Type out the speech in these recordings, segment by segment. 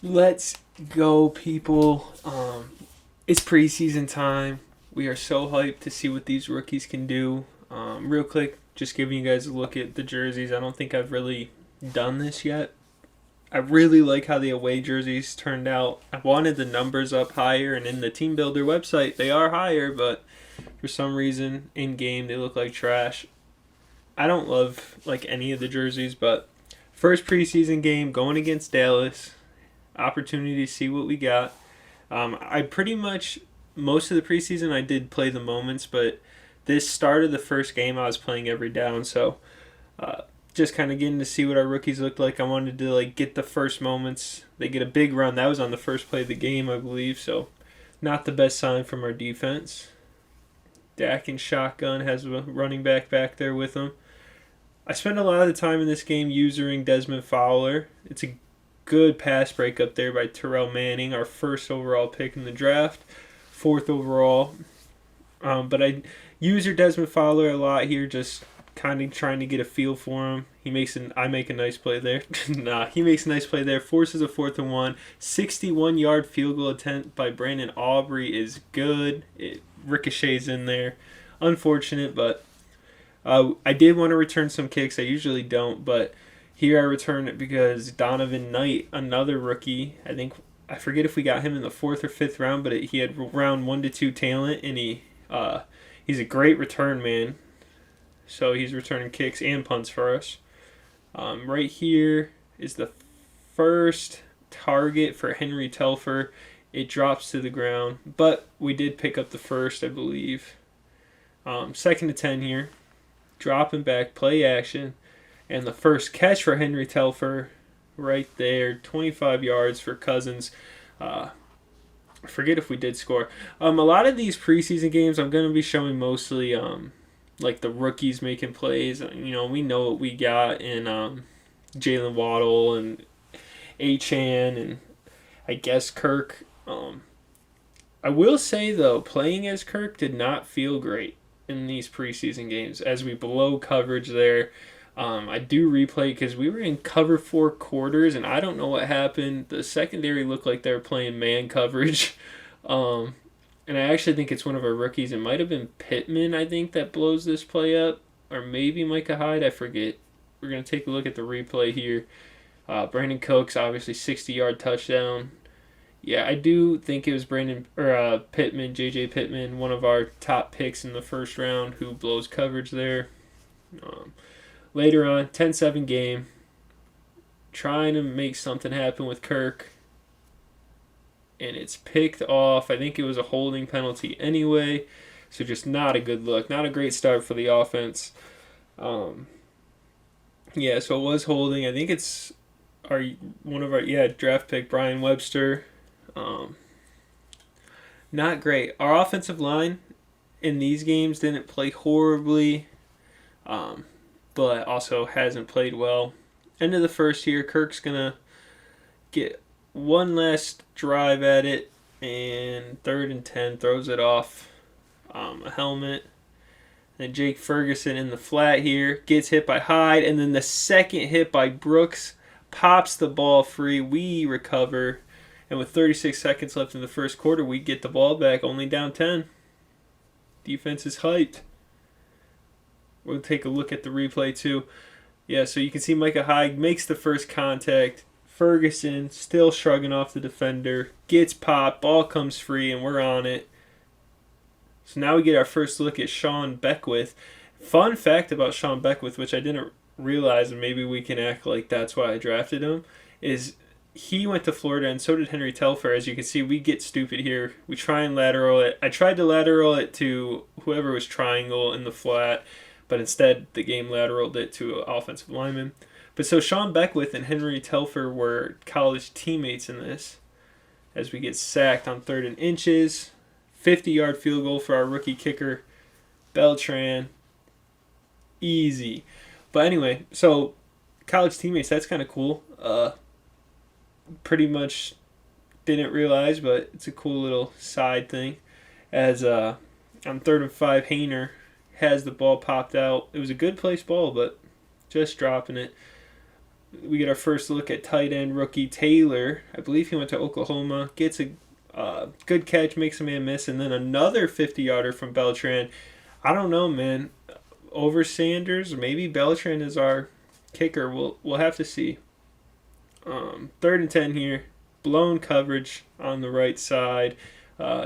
Let's go, people. It's preseason time. We are so hyped to see what these rookies can do. Real quick, just giving you guys a look at the jerseys. I don't think I've really done this yet. I really like how the away jerseys turned out. I wanted the numbers up higher, and in the Team Builder website, they are higher, but for some reason, in game, they look like trash. I don't love like any of the jerseys, but first preseason game going against Dallas, opportunity to see what we got. I pretty much most of the preseason I did play the moments, but this started the first game I was playing every down, so just kind of getting to see what our rookies looked like. I wanted to like get the first moments. They get a big run. That was on the first play of the game, I believe. So not the best sign from our defense. Dak in shotgun has a running back there with him. I spent a lot of the time in this game using Desmond Fowler. It's a good pass break up there by Terrell Manning, our first overall pick in the draft, fourth overall. But I use your Desmond Fowler a lot here, just kind of trying to get a feel for him. I make a nice play there. He makes a nice play there. Forces a 4th and 1. 61-yard field goal attempt by Brandon Aubrey is good. It ricochets in there. Unfortunate, but I did want to return some kicks. I usually don't, but here I return it because Donovan Knight, another rookie, I forget if we got him in the 4th or 5th round, but he had round 1 to 2 talent, and he's a great return man. So he's returning kicks and punts for us. Right here is the first target for Henry Telfer. It drops to the ground, but we did pick up the first, I believe. 2nd and 10 here. Dropping back, play action. And the first catch for Henry Telfer right there. 25 yards for Cousins. I forget if we did score. A lot of these preseason games I'm going to be showing mostly like the rookies making plays. We know what we got in Jalen Waddle and Achane and I guess Kirk. I will say, though, playing as Kirk did not feel great in these preseason games as we blow coverage there. I do replay because we were in cover 4 quarters, and I don't know what happened. The secondary looked like they were playing man coverage. And I actually think it's one of our rookies. It might have been Pittman, I think, that blows this play up. Or maybe Micah Hyde, I forget. We're going to take a look at the replay here. Brandon Cooks, obviously 60-yard touchdown. Yeah, I do think it was Pittman, J.J. Pittman, one of our top picks in the first round, who blows coverage there. Later on, 10-7 game. Trying to make something happen with Kirk. And it's picked off. I think it was a holding penalty anyway. So just not a good look. Not a great start for the offense. So it was holding. I think it's one of our draft pick, Brian Webster. Not great. Our offensive line in these games didn't play horribly, but also hasn't played well. End of the first here, Kirk's going to get one last drive at it, and 3rd and 10, throws it off a helmet. And Jake Ferguson in the flat here, gets hit by Hyde, and then the second hit by Brooks pops the ball free. We recover, and with 36 seconds left in the first quarter, we get the ball back, only down 10. Defense is hyped. We'll take a look at the replay too. Yeah, so you can see Micah Hyde makes the first contact. Ferguson still shrugging off the defender, gets popped, ball comes free, and we're on it. So now we get our first look at Sean Beckwith. Fun fact about Sean Beckwith, which I didn't realize, and maybe we can act like that's why I drafted him, is he went to Florida, and so did Henry Telfer. As you can see, we get stupid here. We try and lateral it. I tried to lateral it to whoever was triangle in the flat, but instead the game lateraled it to an offensive lineman. But so Sean Beckwith and Henry Telfer were college teammates in this as we get sacked on 3rd and inches. 50-yard field goal for our rookie kicker, Beltran. Easy. But anyway, so college teammates, that's kind of cool. Pretty much didn't realize, but it's a cool little side thing. As on 3rd and 5, Hayner has the ball popped out. It was a good placed ball, but just dropping it. We get our first look at tight end rookie Taylor. I believe he went to Oklahoma. Gets a good catch, makes a man miss, and then another 50-yarder from Beltran. I don't know, man. Over Sanders, maybe Beltran is our kicker. We'll have to see. 3rd and 10 here. Blown coverage on the right side.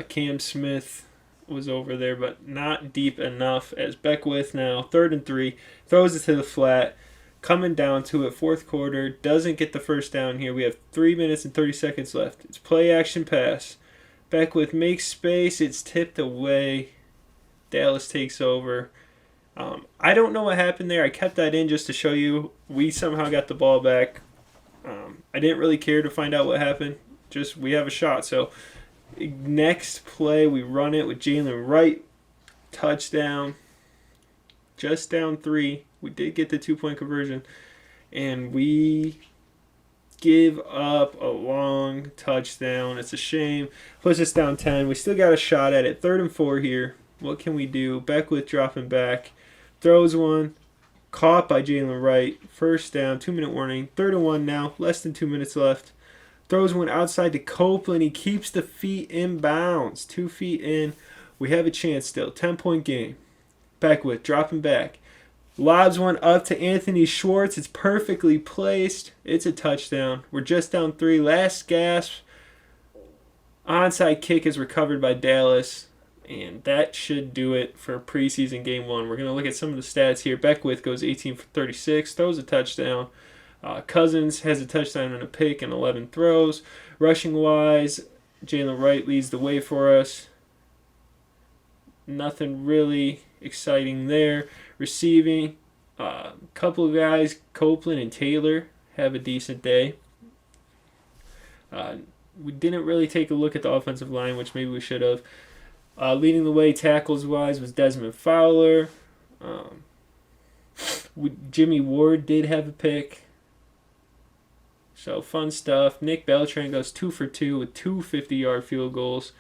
Cam Smith was over there, but not deep enough as Beckwith now. 3rd and 3. Throws it to the flat. Coming down to it, 4th quarter. Doesn't get the first down here. We have 3 minutes and 30 seconds left. It's play action pass. Beckwith makes space. It's tipped away. Dallas takes over. I don't know what happened there. I kept that in just to show you we somehow got the ball back. I didn't really care to find out what happened. Just we have a shot. So next play, we run it with Jalen Wright. Touchdown. Just down 3. We did get the 2-point conversion. And we give up a long touchdown. It's a shame. Puts us down 10. We still got a shot at it. 3rd and 4 here. What can we do? Beckwith dropping back. Throws one. Caught by Jalen Wright. First down. 2-minute warning. 3rd and 1 now. Less than 2 minutes left. Throws one outside to Copeland. He keeps the feet in bounds. 2 feet in. We have a chance still. 10-point game. Beckwith dropping back. Lobs one up to Anthony Schwartz. It's perfectly placed. It's a touchdown. We're just down 3. Last gasp. Onside kick is recovered by Dallas. And that should do it for preseason game 1. We're going to look at some of the stats here. Beckwith goes 18 for 36. Throws a touchdown. Cousins has a touchdown and a pick and 11 throws. Rushing-wise, Jalen Wright leads the way for us. Nothing really exciting there. Receiving, a couple of guys, Copeland and Taylor, have a decent day. We didn't really take a look at the offensive line, which maybe we should have. Leading the way tackles-wise was Desmond Fowler. Jimmy Ward did have a pick. So fun stuff. Nick Beltran goes 2 for 2 with 2 50-yard field goals.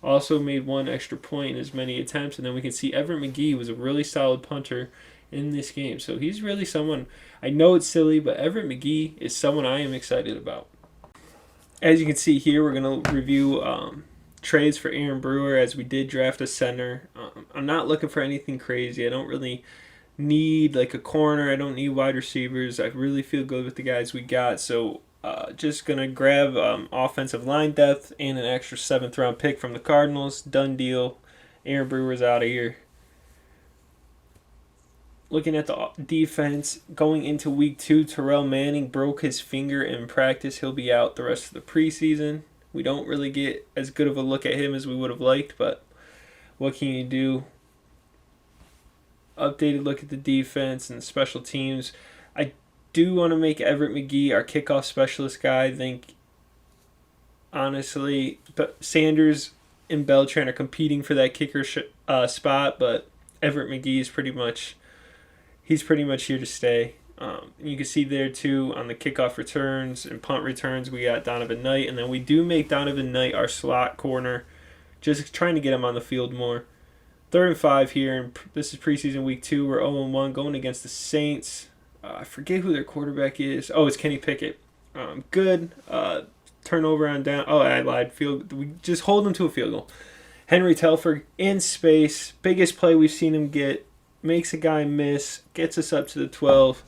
Also made 1 extra point in as many attempts. And then we can see Everett McGee was a really solid punter in this game. So he's really someone, I know it's silly, but Everett McGee is someone I am excited about. As you can see here, we're going to review trades for Aaron Brewer as we did draft a center. I'm not looking for anything crazy. I don't really need like a corner. I don't need wide receivers. I really feel good with the guys we got. So just going to grab offensive line depth and an extra 7th round pick from the Cardinals. Done deal. Aaron Brewer's out of here. Looking at the defense, going into week 2, Terrell Manning broke his finger in practice. He'll be out the rest of the preseason. We don't really get as good of a look at him as we would have liked, but what can you do? Updated look at the defense and the special teams. I do want to make Everett McGee our kickoff specialist guy. I think, honestly, Sanders and Beltran are competing for that kicker spot, but Everett McGee is pretty much here to stay. You can see there, too, on the kickoff returns and punt returns, we got Donovan Knight. And then we do make Donovan Knight our slot corner, just trying to get him on the field more. 3rd and 5 here, and this is preseason week 2. We're 0-1 going against the Saints. I forget who their quarterback is. Oh, it's Kenny Pickett. Good. Turnover on down. Oh, I lied. We just hold him to a field goal. Henry Telford in space. Biggest play we've seen him get. Makes a guy miss. Gets us up to the 12.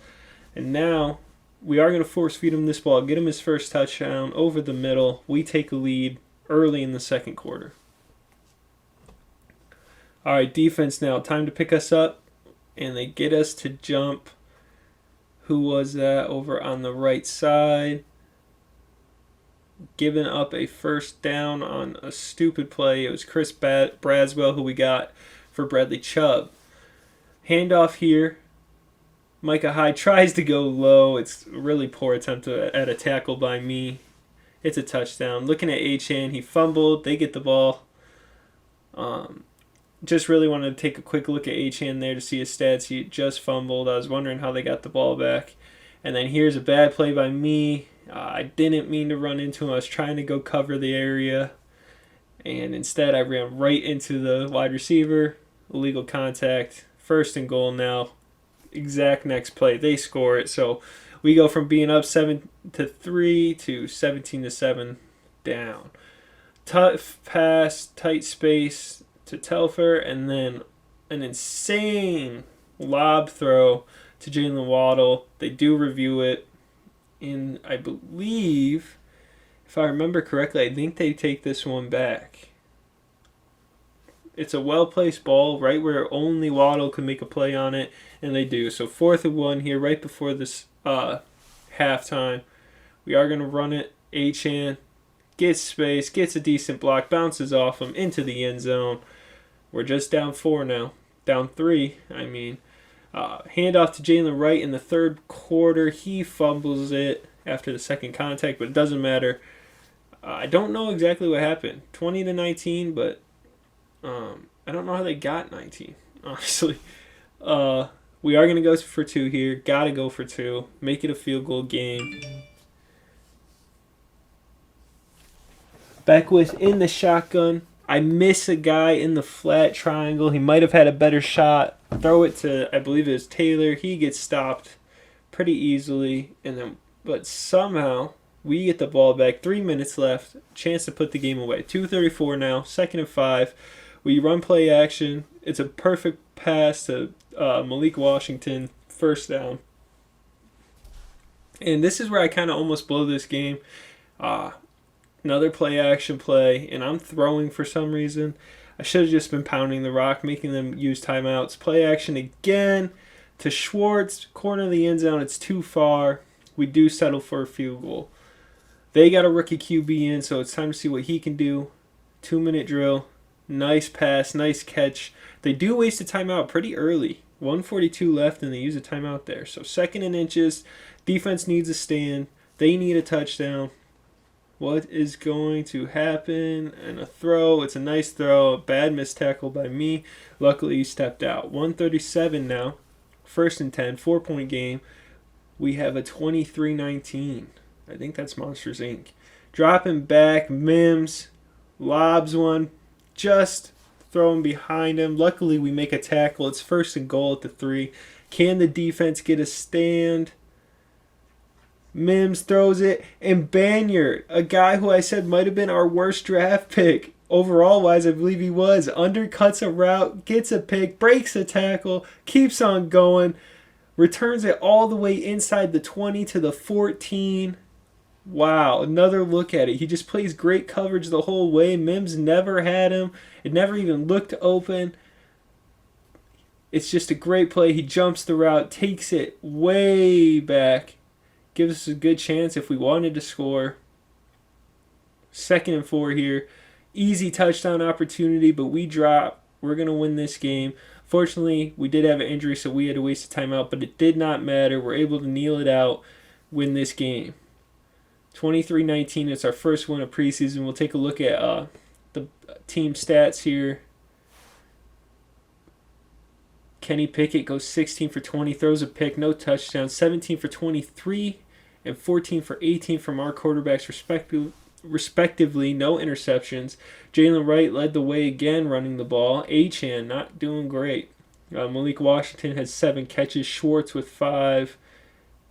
And now we are going to force feed him this ball. Get him his first touchdown over the middle. We take a lead early in the 2nd quarter. All right, defense now. Time to pick us up. And they get us to jump. Who was that over on the right side? Giving up a first down on a stupid play. It was Chris Braswell who we got for Bradley Chubb. Handoff here. Micah Hyde tries to go low. It's a really poor attempt at a tackle by me. It's a touchdown. Looking at Achane, he fumbled. They get the ball. Just really wanted to take a quick look at Achane there to see his stats. He just fumbled. I was wondering how they got the ball back. And then here's a bad play by me. I didn't mean to run into him. I was trying to go cover the area. And instead I ran right into the wide receiver. Illegal contact. 1st and goal now. Exact next play. They score it. So We go from being up 7-3 to 17-7 down. Tough pass, tight space to Telfer, and then an insane lob throw to Jalen Waddle. They do review it, and I believe, if I remember correctly, I think they take this one back. It's a well-placed ball right where only Waddle can make a play on it, and they do. So 4th and 1 here right before this halftime. We are going to run it. Achane gets space, gets a decent block, bounces off him into the end zone. We're just down 4 now. Down 3, I mean. Handoff to Jalen Wright in the third quarter. He fumbles it after the second contact, but it doesn't matter. I don't know exactly what happened. 20-19, but I don't know how they got 19, honestly. We are going to go for 2 here. Got to go for 2. Make it a field goal game. Beckwith in the shotgun. I miss a guy in the flat triangle. He might have had a better shot. Throw it to, I believe it was Taylor. He gets stopped pretty easily. But somehow we get the ball back. 3 minutes left. Chance to put the game away. 2:34 now. 2nd and 5. We run play action. It's a perfect pass to Malik Washington. 1st down. And this is where I kind of almost blow this game. Another play action play, and I'm throwing for some reason. I should have just been pounding the rock, making them use timeouts. Play action again to Schwartz. Corner of the end zone. It's too far. We do settle for a field goal. They got a rookie QB in, so it's time to see what he can do. 2-minute drill. Nice pass, nice catch. They do waste a timeout pretty early. 1:42 left, and they use a timeout there. So 2nd and inches. Defense needs a stand. They need a touchdown. What is going to happen? And a throw. It's a nice throw. A bad missed tackle by me. Luckily, he stepped out. 1:37 now. 1st and 10. 4-point game. We have a 23-19. I think that's Monsters, Inc. Dropping back. Mims lobs one. Just throwing behind him. Luckily, we make a tackle. It's 1st and goal at the 3. Can the defense get a stand? Mims throws it, and Banyard, a guy who I said might have been our worst draft pick, overall-wise, I believe he was, undercuts a route, gets a pick, breaks a tackle, keeps on going, returns it all the way inside the 20 to the 14. Wow, another look at it. He just plays great coverage the whole way. Mims never had him. It never even looked open. It's just a great play. He jumps the route, takes it way back. Gives us a good chance if we wanted to score. 2nd and 4 here. Easy touchdown opportunity, but we drop. We're going to win this game. Fortunately, we did have an injury, so we had to waste a timeout, but it did not matter. We're able to kneel it out, win this game. 23-19, it's our first win of preseason. We'll take a look at the team stats here. Kenny Pickett goes 16 for 20, throws a pick, no touchdown. 17 for 23 and 14 for 18 from our quarterbacks respectively, no interceptions. Jalen Wright led the way again running the ball. Achane not doing great. Malik Washington has 7 catches. Schwartz with 5.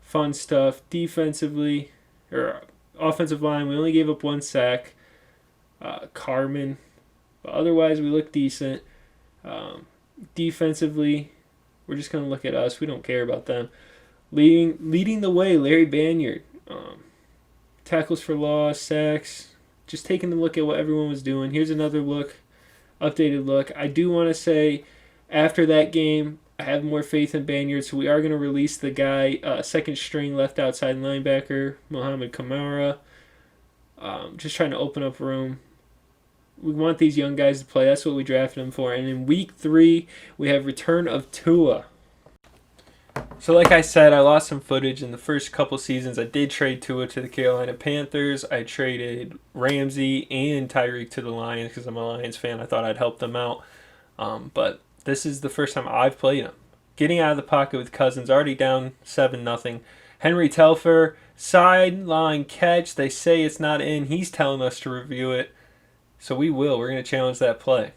Fun stuff. Defensively, or offensive line, we only gave up 1 sack. Carmen. But otherwise, we look decent. Defensively, we're just going to look at us. We don't care about them. Leading the way, Larry Banyard. Tackles for loss, sacks. Just taking a look at what everyone was doing. Here's another look, updated look. I do want to say, after that game, I have more faith in Banyard, so we are going to release the guy, 2nd string left outside linebacker, Mohamed Kamara. Just trying to open up room. We want these young guys to play. That's what we drafted them for. And in week 3, we have return of Tua. So like I said, I lost some footage in the first couple seasons. I did trade Tua to the Carolina Panthers. I traded Ramsey and Tyreek to the Lions because I'm a Lions fan. I thought I'd help them out. But this is the first time I've played him. Getting out of the pocket with Cousins, already down 7-0. Henry Telfer, sideline catch. They say it's not in. He's telling us to review it. So we will. We're going to challenge that play.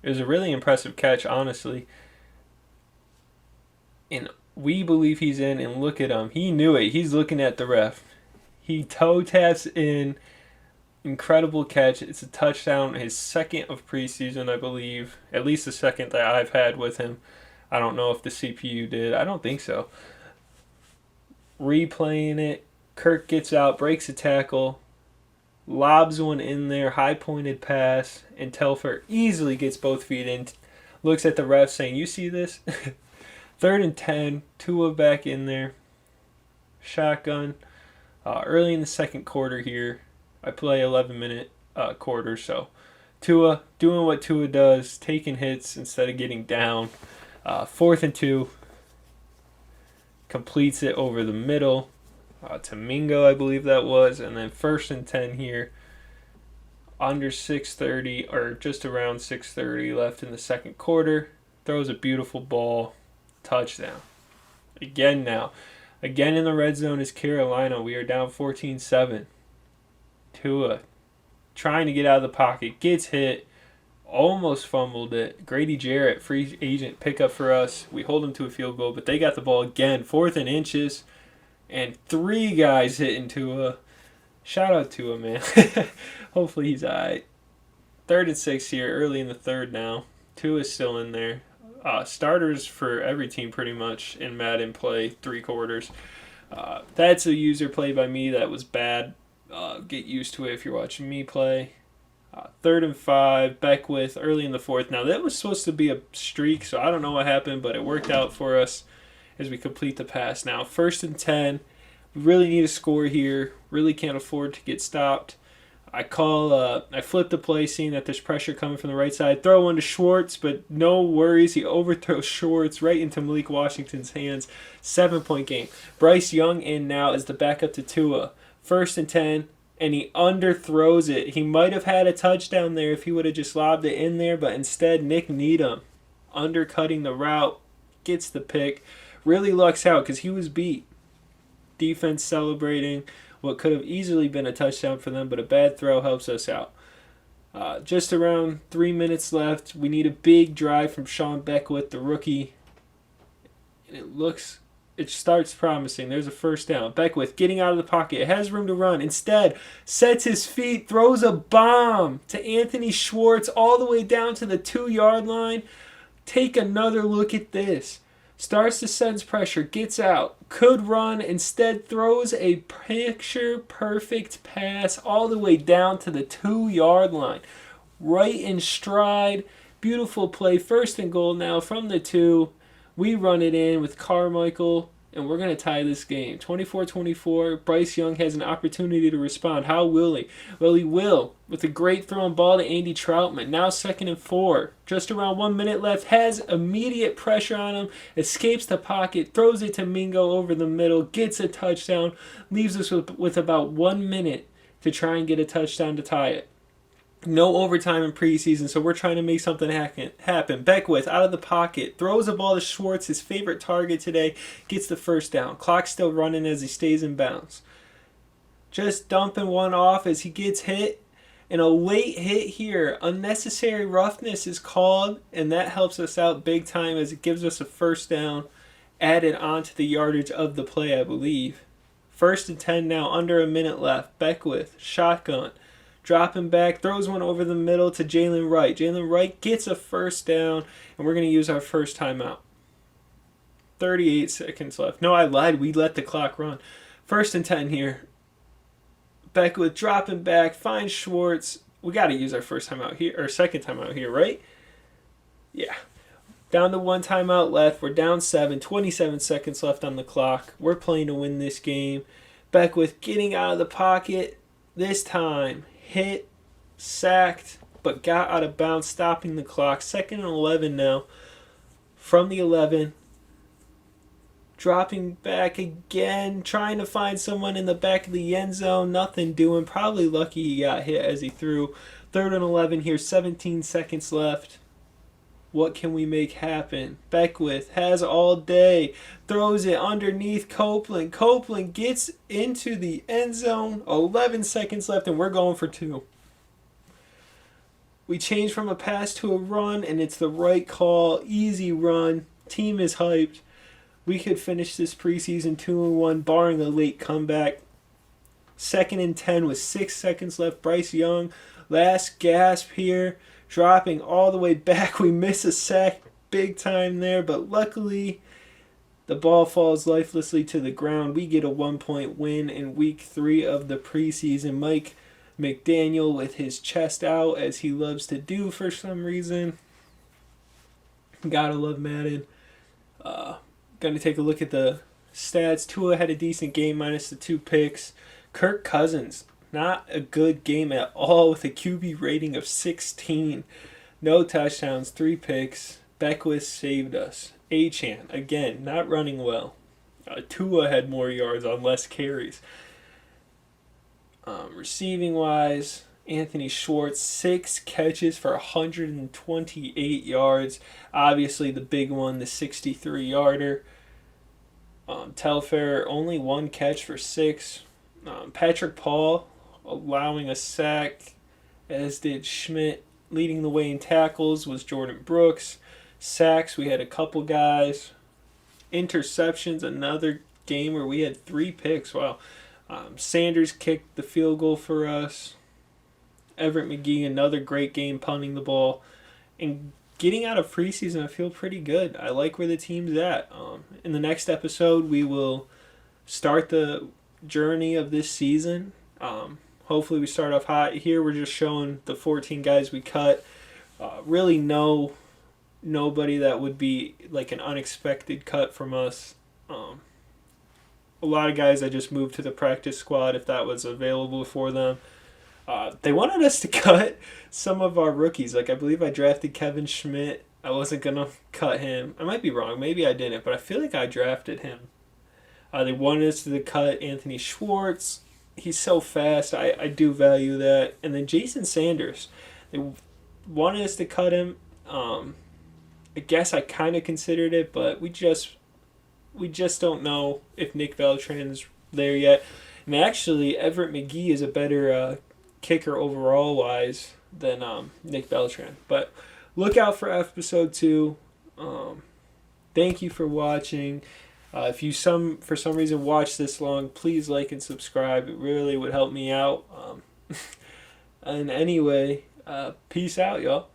It was a really impressive catch, honestly. And We believe he's in, and look at him. He knew it. He's looking at the ref. He toe taps in. Incredible catch. It's a touchdown. His second of preseason, I believe. At least the second that I've had with him. I don't know if the CPU did. I don't think so. Replaying it. Kirk gets out, breaks a tackle, lobs one in there, high pointed pass, and Telfer easily gets both feet in. Looks at the ref saying, "You see this?" 3rd and 10, Tua back in there. Shotgun. Early in the second quarter here. I play 11-minute quarters, so Tua doing what Tua does, taking hits instead of getting down. 4th and 2. Completes it over the middle. To Mingo, I believe that was. And then 1st and 10 here. Under 6:30, or just around 6:30 left in the second quarter. Throws a beautiful ball. Touchdown. Again now. Again in the red zone is Carolina. We are down 14-7. Tua trying to get out of the pocket. Gets hit. Almost fumbled it. Grady Jarrett, free agent pickup for us. We hold him to a field goal, but they got the ball again. 4th and inches. And 3 guys hitting Tua. Shout out Tua, man. Hopefully he's alright. 3rd and 6 here, early in the third now. Tua's still in there. Starters for every team pretty much in Madden play 3 quarters. That's a user play by me that was bad. Get used to it if you're watching me play. 3rd and 5, Beckwith, early in the fourth. Now that was supposed to be a streak, so I don't know what happened, but it worked out for us as we complete the pass. Now 1st and 10, we really need a score here. Really can't afford to get stopped. I flip the play, seeing that there's pressure coming from the right side. Throw one to Schwartz, but no worries. He overthrows Schwartz right into Malik Washington's hands. 7-point game. Bryce Young in now as the backup to Tua. 1st and 10, and he underthrows it. He might have had a touchdown there if he would have just lobbed it in there, but instead Nick Needham, undercutting the route, gets the pick. Really lucks out because he was beat. Defense celebrating what could have easily been a touchdown for them, but a bad throw helps us out. Just around 3 minutes left. We need a big drive from Sean Beckwith, the rookie. And it starts promising. There's a 1st down. Beckwith getting out of the pocket. It has room to run. Instead, sets his feet, throws a bomb to Anthony Schwartz all the way down to the 2-yard line. Take another look at this. Starts to sense pressure, gets out, could run, instead throws a picture-perfect pass all the way down to the 2-yard line. Right in stride, beautiful play, 1st and goal now from the 2. We run it in with Carmichael, and we're going to tie this game. 24-24, Bryce Young has an opportunity to respond. How will he? Well, he will, with a great thrown ball to Andy Troutman. Now 2nd and 4. Just around 1 minute left. Has immediate pressure on him. Escapes the pocket. Throws it to Mingo over the middle. Gets a touchdown. Leaves us with about 1 minute to try and get a touchdown to tie it. No overtime in preseason, so we're trying to make something happen. Beckwith out of the pocket, throws a ball to Schwartz, his favorite target today, gets the 1st down. Clock's still running as he stays in bounds. Just dumping one off as he gets hit. And a late hit here. Unnecessary roughness is called, and that helps us out big time as it gives us a 1st down added onto the yardage of the play, I believe. 1st and 10 now, under a minute left. Beckwith, shotgun. Dropping back, throws one over the middle to Jalen Wright. Jalen Wright gets a 1st down, and we're going to use our first timeout. 38 seconds left. No, I lied. We let the clock run. 1st and 10 here. Beckwith dropping back, finds Schwartz. We got to use our first timeout here, or second timeout here, right? Yeah. Down to 1 timeout left. We're down 7. 27 seconds left on the clock. We're playing to win this game. Beckwith getting out of the pocket. This time, hit, sacked, but got out of bounds, stopping the clock. 2nd and 11 now. From the 11. Dropping back again, trying to find someone in the back of the end zone. Nothing doing. Probably lucky he got hit as he threw. 3rd and 11 here, 17 seconds left. What can we make happen? Beckwith has all day. Throws it underneath Copeland. Copeland gets into the end zone. 11 seconds left, and we're going for 2. We change from a pass to a run, and it's the right call. Easy run. Team is hyped. We could finish this preseason 2-1, barring a late comeback. 2nd and 10 with 6 seconds left. Bryce Young, last gasp here, dropping all the way back. We miss a sack big time there, but luckily the ball falls lifelessly to the ground. We get a 1-point win in week 3 of the preseason. Mike McDaniel with his chest out, as he loves to do for some reason. Gotta love Madden. Gonna take a look at the stats. Tua had a decent game minus the 2 picks. Kirk Cousins, not a good game at all, with a QB rating of 16. No touchdowns, 3 picks. Beckwith saved us. Achane, again, not running well. Tua had more yards on less carries. Receiving wise, Anthony Schwartz, 6 catches for 128 yards. Obviously the big one, the 63-yarder. Telfair, only 1 catch for 6. Patrick Paul allowing a sack, as did Schmidt. Leading the way in tackles was Jordan Brooks. Sacks, we had a couple guys. Interceptions, another game where we had 3 picks. Wow. Sanders kicked the field goal for us. Everett McGee, another great game punting the ball. And getting out of preseason, I feel pretty good. I like where the team's at. In the next episode, we will start the journey of this season. Hopefully we start off hot. Here we're just showing the 14 guys we cut. Really nobody that would be like an unexpected cut from us. A lot of guys I just moved to the practice squad if that was available for them. They wanted us to cut some of our rookies. Like, I believe I drafted Kevin Schmidt. I wasn't going to cut him. I might be wrong. Maybe I didn't, but I feel like I drafted him. They wanted us to cut Anthony Schwartz. He's so fast. I do value that. And then Jason Sanders. They wanted us to cut him. I guess I kind of considered it, but we just don't know if Nick Beltran's there yet. And actually, Everett McGee is a better kicker overall-wise than Nick Beltran. But look out for episode 2. Thank you for watching. If you for some reason watch this long, please like and subscribe. It really would help me out. And anyway, peace out, y'all.